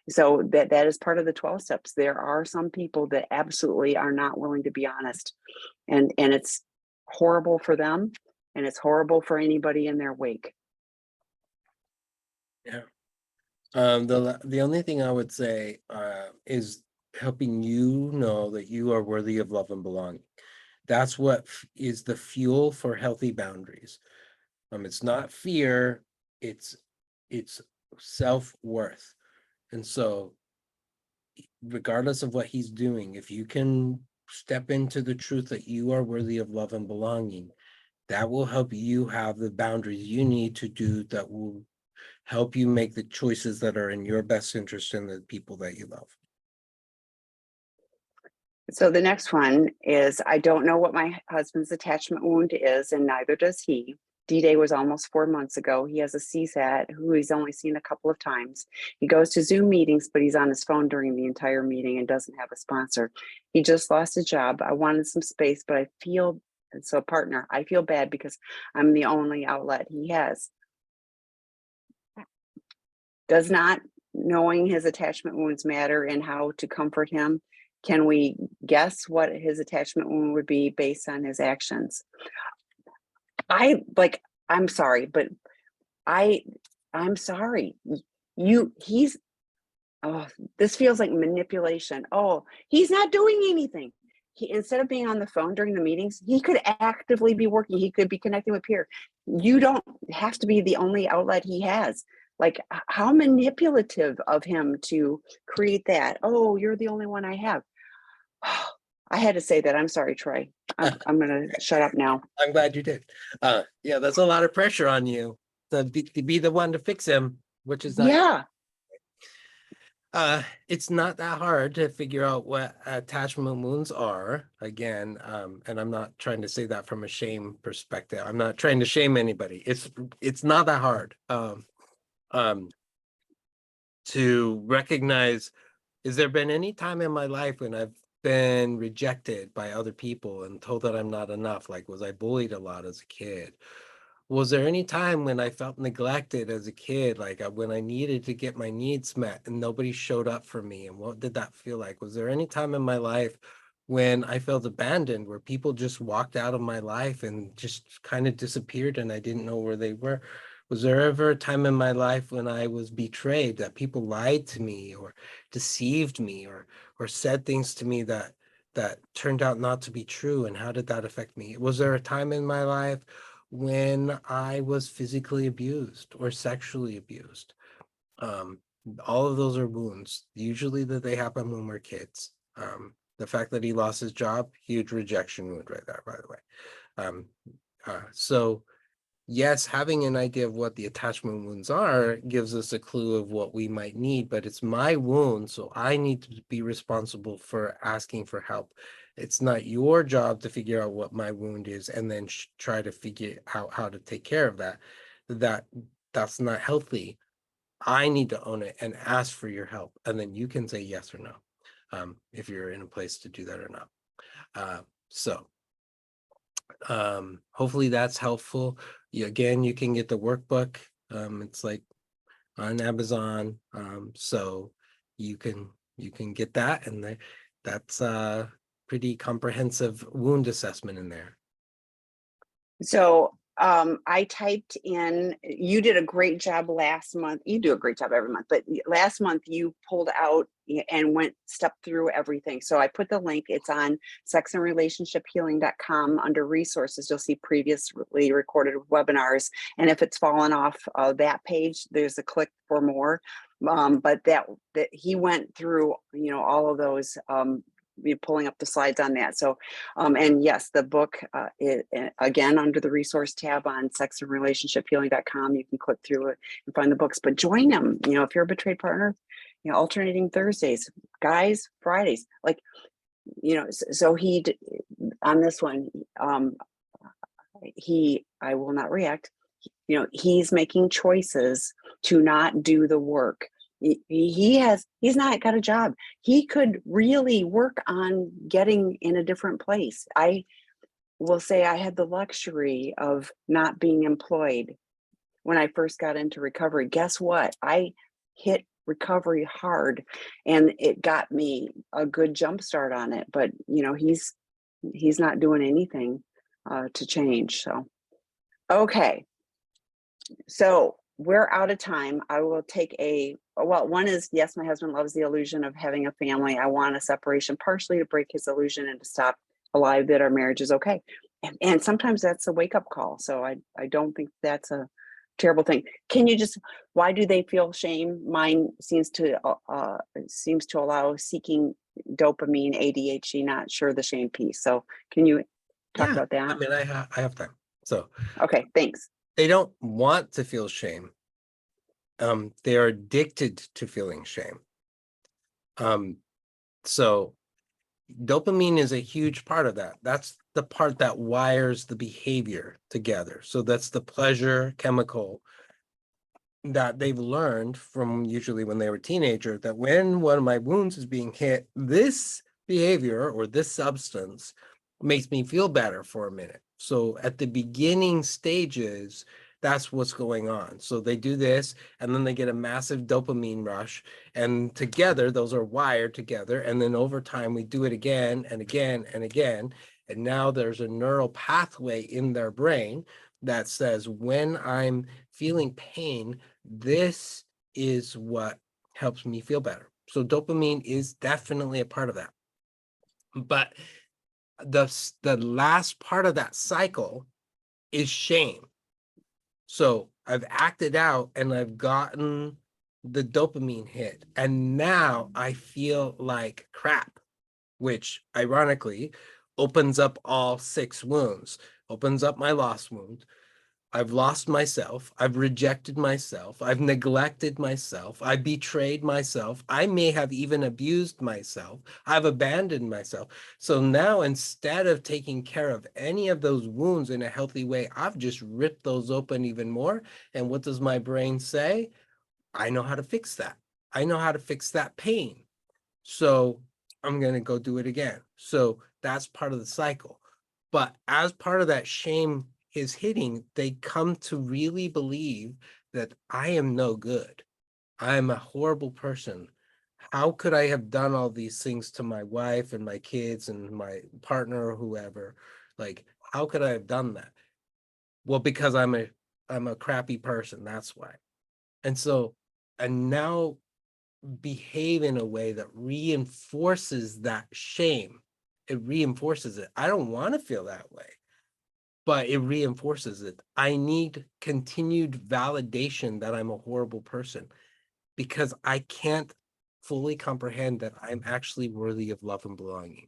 So that is part of the 12 steps. There are some people that absolutely are not willing to be honest. And it's horrible for them, and it's horrible for anybody in their wake. Yeah. The only thing I would say is helping you know that you are worthy of love and belonging. That's what is the fuel for healthy boundaries. It's not fear, it's self-worth. And so regardless of what he's doing, if you can step into the truth that you are worthy of love and belonging, that will help you have the boundaries you need to do that will help you make the choices that are in your best interest and the people that you love. So the next one is, I don't know what my husband's attachment wound is, and neither does he. D-Day was almost 4 months ago. He has a CSAT who he's only seen a couple of times. He goes to Zoom meetings, but he's on his phone during the entire meeting and doesn't have a sponsor. He just lost a job. I wanted some space, but I feel, and so partner, I feel bad because I'm the only outlet he has. Does not knowing his attachment wounds matter and how to comfort him? Can we guess what his attachment wound would be based on his actions? I'm sorry, but I'm sorry. This feels like manipulation. Oh, he's not doing anything. Instead of being on the phone during the meetings, he could actively be working. He could be connecting with peers. You don't have to be the only outlet he has. Like, how manipulative of him to create that. Oh, you're the only one I have. I had to say that. I'm sorry, Troy. I'm going to shut up now. I'm glad you did. Yeah, that's a lot of pressure on you to be the one to fix him, which is not. Yeah. It's not that hard to figure out what attachment wounds are. Again, and I'm not trying to say that from a shame perspective. I'm not trying to shame anybody. It's not that hard to recognize. Is there been any time in my life when I've been rejected by other people and told that I'm not enough? Like, was I bullied a lot as a kid? Was there any time when I felt neglected as a kid, like when I needed to get my needs met and nobody showed up for me? And what did that feel like? Was there any time in my life when I felt abandoned, where people just walked out of my life and just kind of disappeared and I didn't know where they were? Was there ever a time in my life when I was betrayed, that people lied to me or deceived me or said things to me that turned out not to be true? And how did that affect me? Was there a time in my life when I was physically abused or sexually abused? All of those are wounds, usually that they happen when we're kids. The fact that he lost his job, huge rejection wound right there, by the way. So yes, having an idea of what the attachment wounds are gives us a clue of what we might need, but it's my wound, so I need to be responsible for asking for help. It's not your job to figure out what my wound is and then try to figure out how to take care of that. That's not healthy. I need to own it and ask for your help, and then you can say yes or no, if you're in a place to do that or not. Hopefully that's helpful. Again, you can get the workbook. It's like on Amazon. So you can You can get that, and that's a pretty comprehensive wound assessment in there. So I typed in, you did a great job last month. You do a great job every month, but last month you pulled out and stepped through everything. So I put the link, it's on sexandrelationshiphealing.com under resources. You'll see previously recorded webinars. And if it's fallen off that page, there's a click for more. But that he went through, all of those, pulling up the slides on that. So, and yes, the book, again, under the resource tab on sexandrelationshiphealing.com, you can click through it and find the books, but join them. If you're a betrayed partner, alternating Thursdays, guys, Fridays, like, so he, on this one, I will not react. He's making choices to not do the work. He's not got a job. He could really work on getting in a different place. I will say I had the luxury of not being employed when I first got into recovery. Guess what? I hit recovery hard, and it got me a good jump start on it. But he's not doing anything to change. So, okay. So we're out of time. I will take one is, yes, my husband loves the illusion of having a family. I want a separation, partially to break his illusion and to stop a lie that our marriage is okay. And sometimes that's a wake-up call. So I don't think that's a terrible thing. Can you why do they feel shame? Mine seems to allow seeking dopamine, ADHD, not sure the shame piece. So can you talk about that? I mean, I have time. So, okay, thanks. They don't want to feel shame. They are addicted to feeling shame. So dopamine is a huge part of that. That's the part that wires the behavior together. So that's the pleasure chemical that they've learned from usually when they were teenager, that when one of my wounds is being hit, this behavior or this substance makes me feel better for a minute. So at the beginning stages, that's what's going on. So they do this, and then they get a massive dopamine rush, and together those are wired together. And then over time, we do it again and again and again. And now there's a neural pathway in their brain that says, when I'm feeling pain, this is what helps me feel better. So dopamine is definitely a part of that. But the last part of that cycle is shame. So I've acted out and I've gotten the dopamine hit, and now I feel like crap, which ironically opens up all 6 wounds, opens up my lost wound. I've lost myself. I've rejected myself. I've neglected myself. I betrayed myself. I may have even abused myself. I've abandoned myself. So now, instead of taking care of any of those wounds in a healthy way, I've just ripped those open even more. And what does my brain say? I know how to fix that. I know how to fix that pain. So I'm going to go do it again. So that's part of the cycle. But as part of that shame is hitting, they come to really believe that I am no good. I am a horrible person. How could I have done all these things to my wife and my kids and my partner or whoever? Like, how could I have done that? Well, because I'm a crappy person. That's why. And so, and now behave in a way that reinforces that shame. It reinforces it. I don't want to feel that way, but it reinforces it. I need continued validation that I'm a horrible person, because I can't fully comprehend that I'm actually worthy of love and belonging.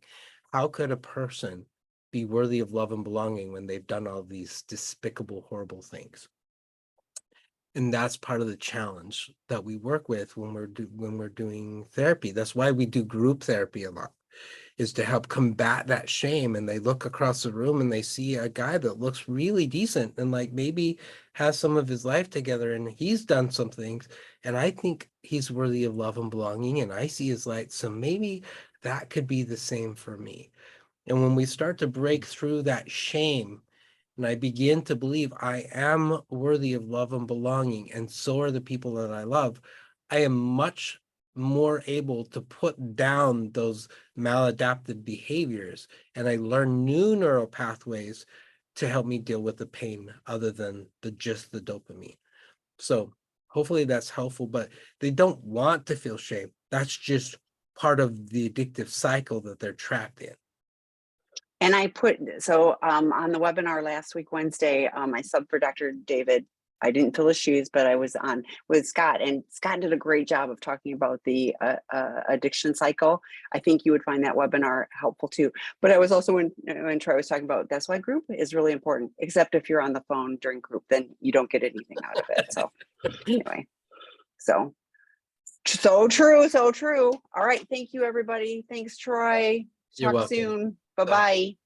How could a person be worthy of love and belonging when they've done all these despicable, horrible things? And that's part of the challenge that we work with when we're doing therapy. That's why we do group therapy a lot, is to help combat that shame. And they look across the room and they see a guy that looks really decent and like maybe has some of his life together, and he's done some things, and I think he's worthy of love and belonging, and I see his light. So maybe that could be the same for me. And when we start to break through that shame, and I begin to believe I am worthy of love and belonging, and so are the people that I love, I am much more able to put down those maladaptive behaviors, and I learn new neural pathways to help me deal with the pain other than just the dopamine. So hopefully that's helpful, but they don't want to feel shame. That's just part of the addictive cycle that they're trapped in. And I put, so on the webinar last week, Wednesday, I subbed for Dr. David. I didn't fill his shoes, but I was on with Scott, and Scott did a great job of talking about the addiction cycle. I think you would find that webinar helpful too. But I was also, when Troy was talking about, that's why group is really important, except if you're on the phone during group, then you don't get anything out of it. So anyway, so true, so true. All right. Thank you, everybody. Thanks, Troy. You're Talk welcome. soon. Bye-bye.